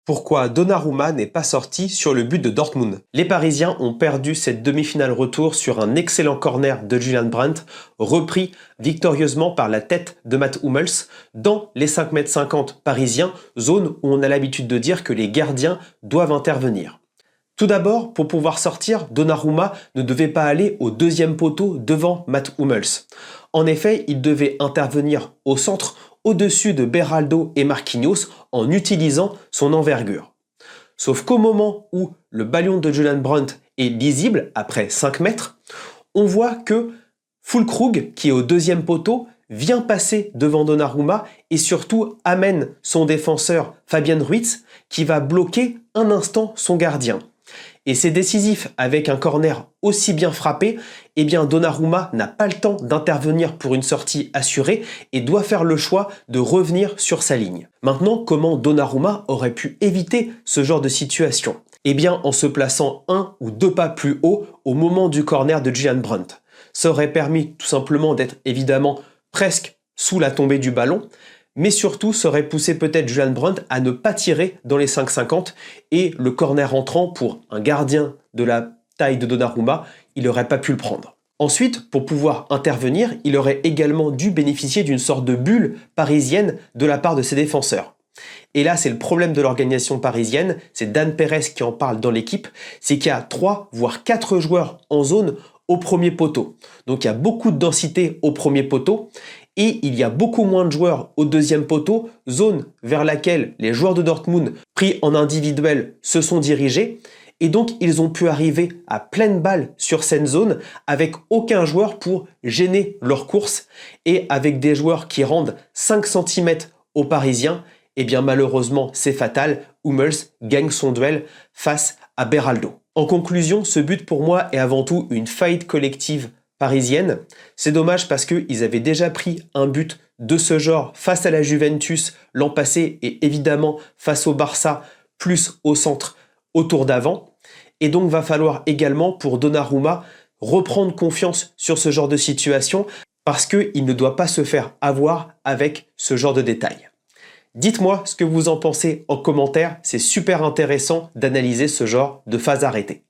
Pourquoi Donnarumma n'est pas sorti sur le but de Dortmund? Les Parisiens ont perdu cette demi-finale retour sur un excellent corner de Julian Brandt, repris victorieusement par la tête de Mats Hummels dans les 5,50 m parisiens, zone où on a l'habitude de dire que les gardiens doivent intervenir. Tout d'abord, pour pouvoir sortir, Donnarumma ne devait pas aller au deuxième poteau devant Mats Hummels. En effet, il devait intervenir au centre, au-dessus de Beraldo et Marquinhos en utilisant son envergure. Sauf qu'au moment où le ballon de Julian Brandt est lisible, après 5 mètres, on voit que Füllkrug, qui est au deuxième poteau, vient passer devant Donnarumma et surtout amène son défenseur Fabian Ruiz qui va bloquer un instant son gardien. Et c'est décisif, avec un corner aussi bien frappé, eh bien Donnarumma n'a pas le temps d'intervenir pour une sortie assurée et doit faire le choix de revenir sur sa ligne. Maintenant, comment Donnarumma aurait pu éviter ce genre de situation? Eh bien en se plaçant 1 ou 2 pas plus haut au moment du corner de Julian Brandt. Ça aurait permis tout simplement d'être évidemment presque sous la tombée du ballon, mais surtout ça aurait poussé peut-être Julian Brandt à ne pas tirer dans les 5,50 et le corner entrant pour un gardien de la taille de Donnarumma, il n'aurait pas pu le prendre. Ensuite, pour pouvoir intervenir, il aurait également dû bénéficier d'une sorte de bulle parisienne de la part de ses défenseurs. Et là, c'est le problème de l'organisation parisienne, c'est Dan Perez qui en parle dans l'équipe, c'est qu'il y a 3 voire 4 joueurs en zone au premier poteau. Donc il y a beaucoup de densité au premier poteau et il y a beaucoup moins de joueurs au deuxième poteau, zone vers laquelle les joueurs de Dortmund pris en individuel se sont dirigés et donc ils ont pu arriver à pleine balle sur cette zone avec aucun joueur pour gêner leur course et avec des joueurs qui rendent 5 cm aux Parisiens, et bien malheureusement c'est fatal, Hummels gagne son duel face à Beraldo. En conclusion, ce but pour moi est avant tout une faillite collective parisienne. C'est dommage parce qu'ils avaient déjà pris un but de ce genre face à la Juventus l'an passé et évidemment face au Barça plus au centre au tour d'avant. Et donc va falloir également pour Donnarumma reprendre confiance sur ce genre de situation parce qu'il ne doit pas se faire avoir avec ce genre de détails. Dites-moi ce que vous en pensez en commentaire, c'est super intéressant d'analyser ce genre de phase arrêtée.